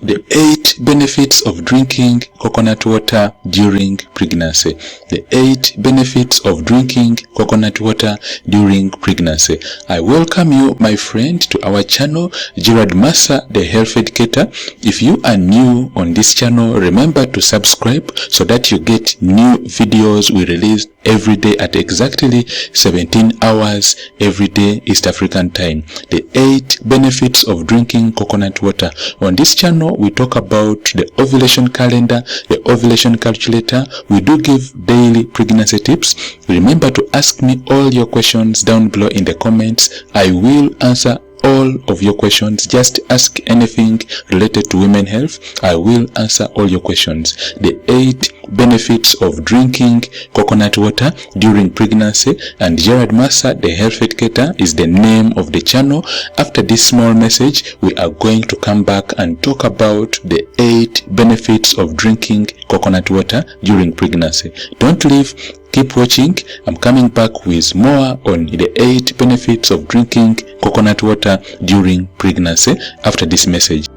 The 8 benefits of drinking coconut water during pregnancy. The 8 benefits of drinking coconut water during pregnancy. I welcome you, my friend, to our channel, Gerald Massa, the Health Educator. If you are new on this channel, remember to subscribe so that you get new videos we release every day at exactly 17 hours every day East African time. The 8 benefits of drinking coconut water. On this channel, we talk about the ovulation calendar, the ovulation calculator. We do give daily pregnancy tips. Remember to ask me all your questions down below in the comments. I will answer all of your questions. Just ask anything related to women health. I will answer all your questions. The 8 benefits of drinking coconut water during pregnancy, and Gerald Massa, the Health Educator, is the name of the channel. After this small message, we are going to come back and talk about the 8 benefits of drinking coconut water during pregnancy. Don't leave. Keep watching. I'm coming back with more on the 8 benefits of drinking coconut water during pregnancy after this message.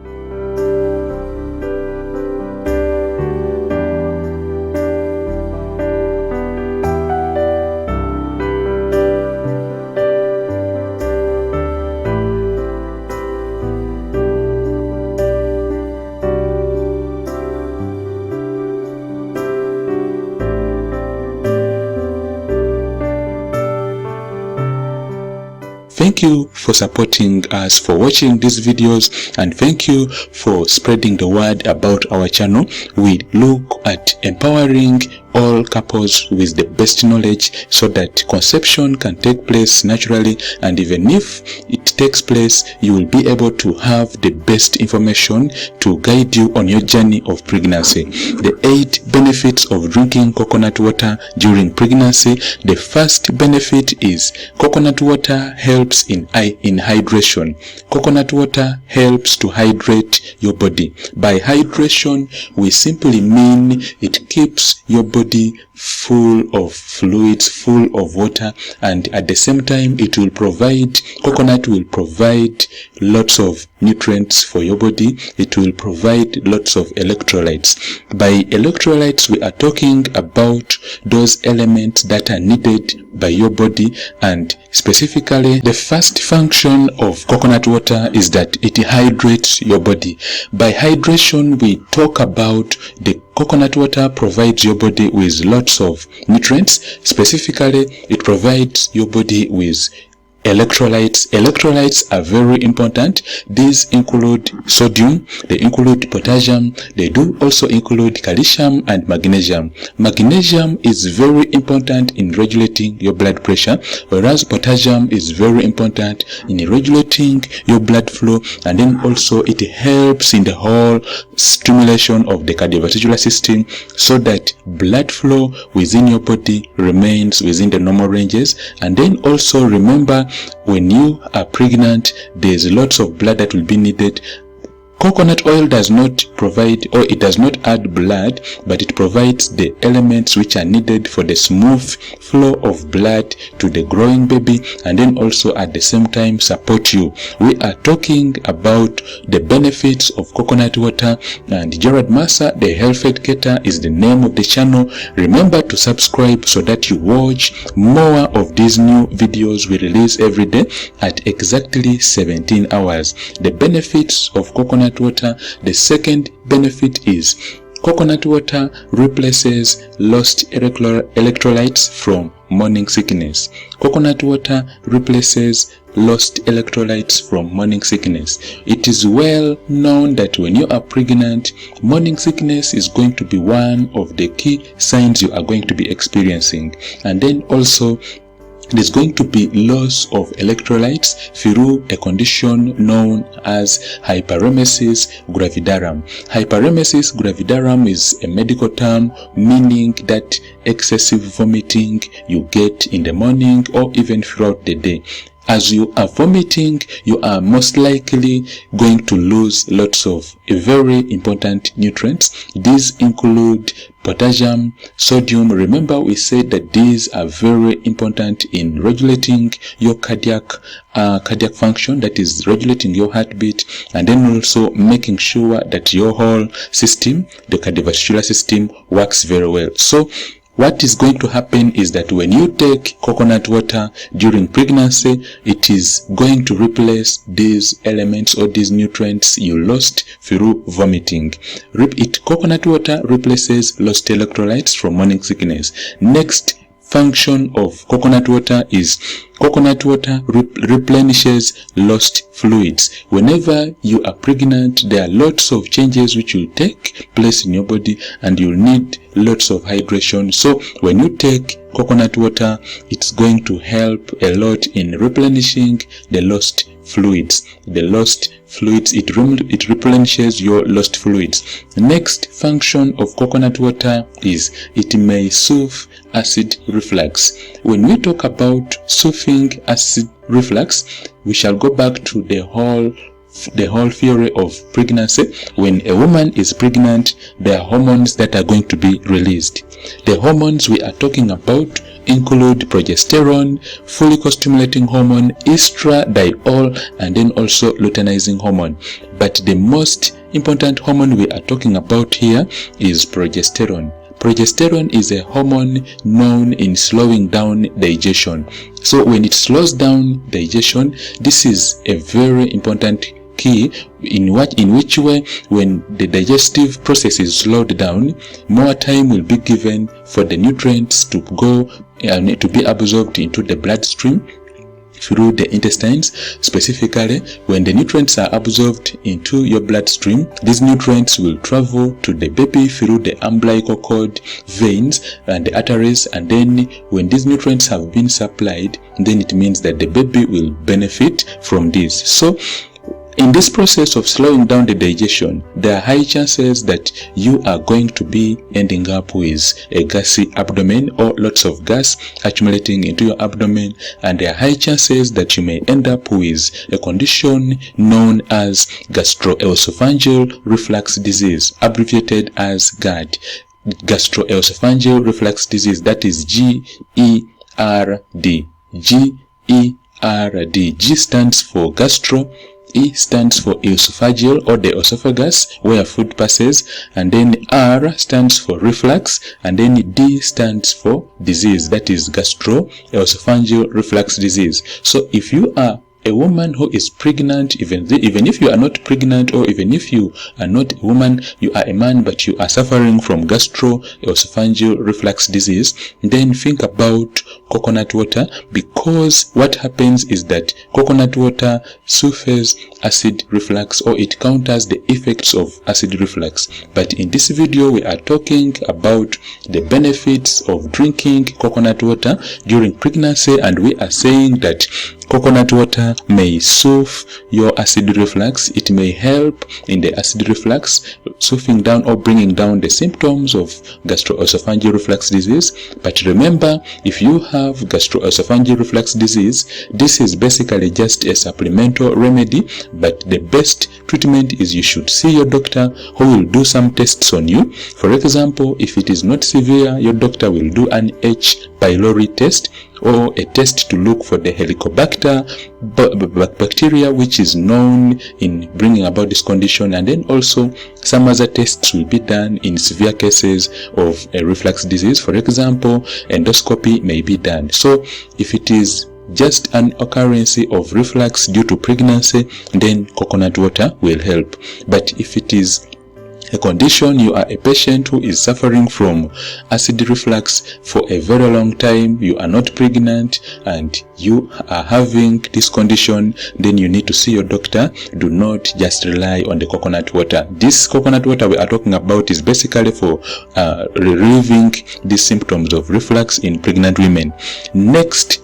Thank you for supporting us, for watching these videos, and thank you for spreading the word about our channel. We look at empowering all couples with the best knowledge so that conception can take place naturally, and even if it takes place, you will be able to have the best information to guide you on your journey of pregnancy. The 8 benefits of drinking coconut water during pregnancy. The first benefit is coconut water helps in hydration. Coconut water helps to hydrate your body. By hydration, we simply mean it keeps your body full of fluids, full of water, and at the same time coconut will provide lots of nutrients for your body. It will provide lots of electrolytes. By electrolytes, we are talking about those elements that are needed by your body, and specifically the first function of coconut water is that it hydrates your body. By hydration, we talk about the coconut water provides your body with lots of nutrients. Specifically, it provides your body with electrolytes. Electrolytes are very important. These include sodium, they include potassium, they do also include calcium and magnesium. Magnesium is very important in regulating your blood pressure, whereas potassium is very important in regulating your blood flow, and then also it helps in the whole stimulation of the cardiovascular system so that blood flow within your body remains within the normal ranges. And then also remember, when you are pregnant, there's lots of blood that will be needed. Coconut oil does not provide, or it does not add blood, but it provides the elements which are needed for the smooth flow of blood to the growing baby, and then also at the same time support you. We are talking about the benefits of coconut water, and Gerald Massa, the Health Educator, is the name of the channel. Remember to subscribe so that you watch more of these new videos we release every day at exactly 17 hours. The benefits of coconut water. The second benefit is coconut water replaces lost electrolytes from morning sickness. Coconut water replaces lost electrolytes from morning sickness. It is well known that when you are pregnant, morning sickness is going to be one of the key signs you are going to be experiencing. And then also there's going to be loss of electrolytes through a condition known as hyperemesis gravidarum. Hyperemesis gravidarum is a medical term meaning that excessive vomiting you get in the morning or even throughout the day. As you are vomiting, you are most likely going to lose lots of very important nutrients. These include potassium, sodium. Remember, we said that these are very important in regulating your cardiac function, that is regulating your heartbeat, and then also making sure that your whole system, the cardiovascular system, works very well. So what is going to happen is that when you take coconut water during pregnancy, it is going to replace these elements or these nutrients you lost through vomiting. Coconut water replaces lost electrolytes from morning sickness. Next function of coconut water is coconut water replenishes lost fluids. Whenever you are pregnant, there are lots of changes which will take place in your body, and you'll need lots of hydration. So when you take coconut water, it's going to help a lot in replenishing the lost fluids. It replenishes your lost fluids. The next function of coconut water is it may soothe acid reflux. When we talk about soothing acid reflux, we shall go back to the whole theory of pregnancy. When a woman is pregnant, there are hormones that are going to be released. The hormones we are talking about include progesterone, follicle-stimulating hormone, estradiol, and then also luteinizing hormone. But the most important hormone we are talking about here is progesterone. Progesterone is a hormone known in slowing down digestion. So when it slows down digestion, this is a very important key in which way, when the digestive process is slowed down, more time will be given for the nutrients to go and to be absorbed into the bloodstream through the intestines. Specifically, when the nutrients are absorbed into your bloodstream, these nutrients will travel to the baby through the umbilical cord, veins, and the arteries, and then when these nutrients have been supplied, then it means that the baby will benefit from this. So in this process of slowing down the digestion, there are high chances that you are going to be ending up with a gassy abdomen or lots of gas accumulating into your abdomen, and there are high chances that you may end up with a condition known as gastroesophageal reflux disease, abbreviated as GERD. Gastroesophageal reflux disease, that is GERD. GERD. G stands for gastro, E stands for esophageal or the esophagus where food passes, and then R stands for reflux, and then D stands for disease, that is gastroesophageal reflux disease. So if you are a woman who is pregnant, even if you are not pregnant, or even if you are not a woman, you are a man but you are suffering from gastroesophageal reflux disease, then think about coconut water, because what happens is that coconut water soothes acid reflux, or it counters the effects of acid reflux. But in this video we are talking about the benefits of drinking coconut water during pregnancy, and we are saying that coconut water may soothe your acid reflux. It may help in the acid reflux, soothing down or bringing down the symptoms of gastroesophageal reflux disease. But remember, if you have gastroesophageal reflux disease, this is basically just a supplemental remedy, but the best treatment is you should see your doctor, who will do some tests on you. For example, if it is not severe, your doctor will do an H. pylori test, or a test to look for the Helicobacter bacteria, which is known in bringing about this condition, and then also some other tests will be done in severe cases of a reflux disease. For example, endoscopy may be done. So if it is just an occurrence of reflux due to pregnancy, then coconut water will help. But if it is a condition, you are a patient who is suffering from acid reflux for a very long time, you are not pregnant, and you are having this condition, then you need to see your doctor. Do not just rely on the coconut water. This coconut water we are talking about is basically for relieving the symptoms of reflux in pregnant women. Next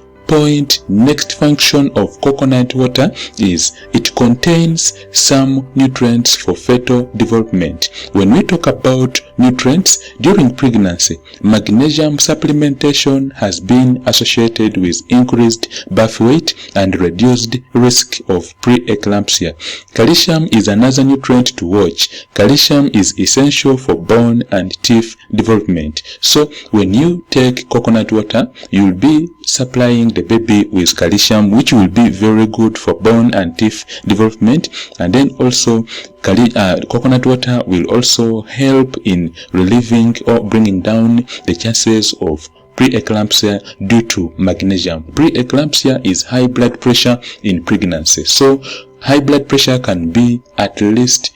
next function of coconut water is it contains some nutrients for fetal development. When we talk about nutrients during pregnancy, magnesium supplementation has been associated with increased birth weight and reduced risk of preeclampsia. Calcium is another nutrient to watch. Calcium is essential for bone and teeth development. So when you take coconut water, you will be supplying the baby with calcium, which will be very good for bone and teeth development. And then also coconut water will also help in relieving or bringing down the chances of preeclampsia due to magnesium. Preeclampsia is high blood pressure in pregnancy. So high blood pressure can be at least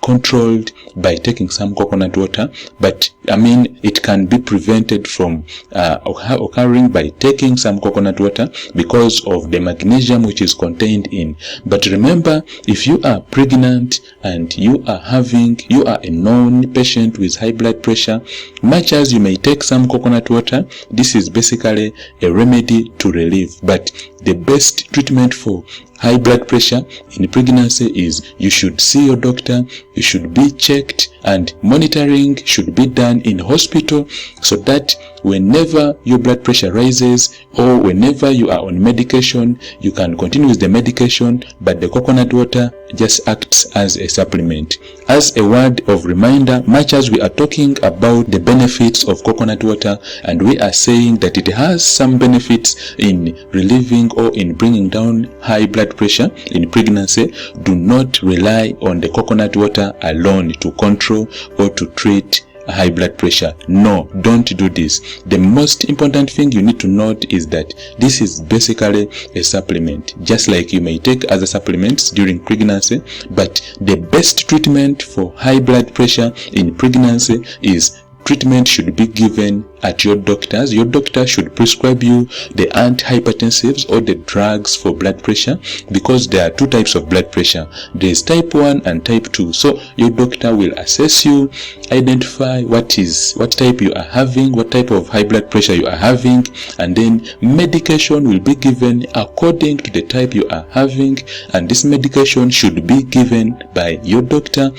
controlled by taking some coconut water, but it can be prevented from occurring by taking some coconut water because of the magnesium which is contained in. But remember, if you are pregnant and you are a known patient with high blood pressure, much as you may take some coconut water, this is basically a remedy to relieve. But the best treatment for high blood pressure in pregnancy is you should see your doctor, you should be checked, and monitoring should be done in hospital so that whenever your blood pressure rises or whenever you are on medication, you can continue with the medication, but the coconut water just acts as a supplement. As a word of reminder, much as we are talking about the benefits of coconut water and we are saying that it has some benefits in relieving or in bringing down high blood pressure in pregnancy, do not rely on the coconut water alone to control or to treat high blood pressure. No, don't do this. The most important thing you need to note is that this is basically a supplement, just like you may take other supplements during pregnancy, but the best treatment for high blood pressure in pregnancy is treatment should be given at your doctor's. Your doctor should prescribe you the antihypertensives or the drugs for blood pressure, because there are two types of blood pressure. There is type 1 and type 2. So your doctor will assess you, identify what type you are having, what type of high blood pressure you are having, and then medication will be given according to the type you are having, and this medication should be given by your doctor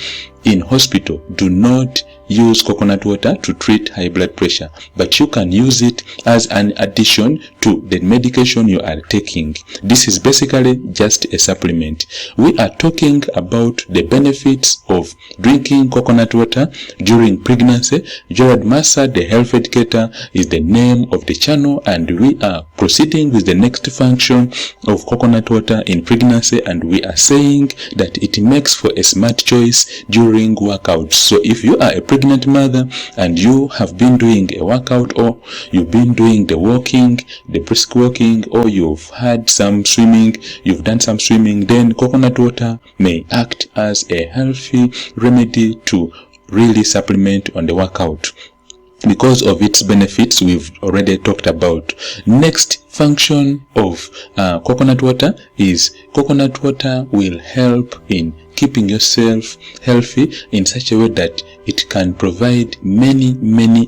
in hospital. Do not use coconut water to treat high blood pressure, but you can use it as an addition to the medication you are taking. This is basically just a supplement. We are talking about the benefits of drinking coconut water during pregnancy. Gerald Massa, the Health Educator, is the name of the channel, and we are proceeding with the next function of coconut water in pregnancy, and we are saying that it makes for a smart choice during workouts. So if you are a pregnant mother and you have been doing a workout, or you've been doing the walking, the brisk walking, or you've had some swimming, you've done some swimming, then coconut water may act as a healthy remedy to really supplement on the workout because of its benefits we've already talked about. Next function of coconut water is coconut water will help in keeping yourself healthy in such a way that it can provide many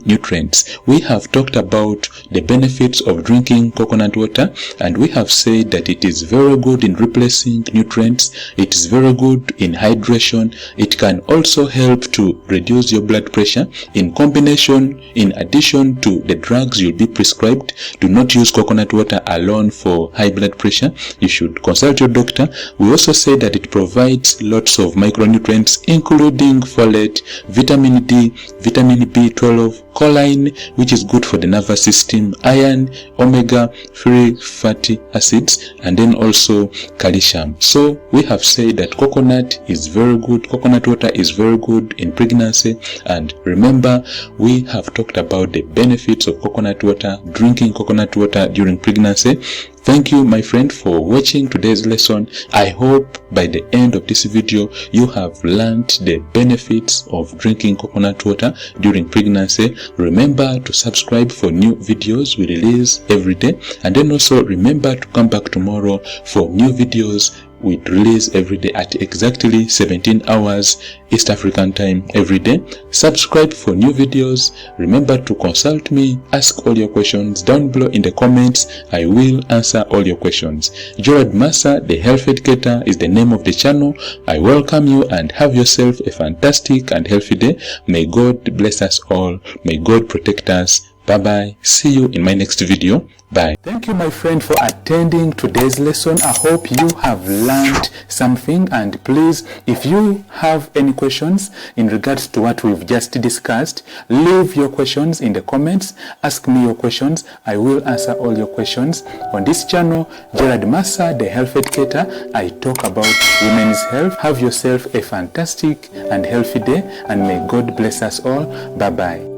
nutrients. We have talked about the benefits of drinking coconut water, and we have said that it is very good in replacing nutrients, it is very good in hydration, it can also help to reduce your blood pressure in combination, in addition to the drugs you'll be prescribed. Do not use coconut water alone for high blood pressure. You should consult your doctor. We also say that it provides lots of micronutrients including folate, vitamin D, vitamin B12, choline, which is good for the nervous system, iron, omega-3 fatty acids, and then also calcium. So we have said that coconut is very good, coconut water is very good in pregnancy. And remember, we have talked about the benefits of coconut water, drinking coconut water during pregnancy. Thank you, my friend, for watching today's lesson. I hope by the end of this video you have learned the benefits of drinking coconut water during pregnancy. Remember to subscribe for new videos we release every day, and then also remember to come back tomorrow for new videos we release every day at exactly 17 hours East African time every day. Subscribe for new videos. Remember to consult me, ask all your questions down below in the comments. I will answer all your questions. Gerald Massa, the Health Educator, is the name of the channel. I welcome you and have yourself a fantastic and healthy day. May God bless us all. May God protect us. Bye bye. See you in my next video. Bye. Thank you, my friend, for attending today's lesson. I hope you have learned something, and please, if you have any questions in regards to what we've just discussed, leave your questions in the comments. Ask me your questions. I will answer all your questions. On this channel, Gerald Massa, the Health Educator, I talk about women's health. Have yourself a fantastic and healthy day, and may God bless us all. Bye bye.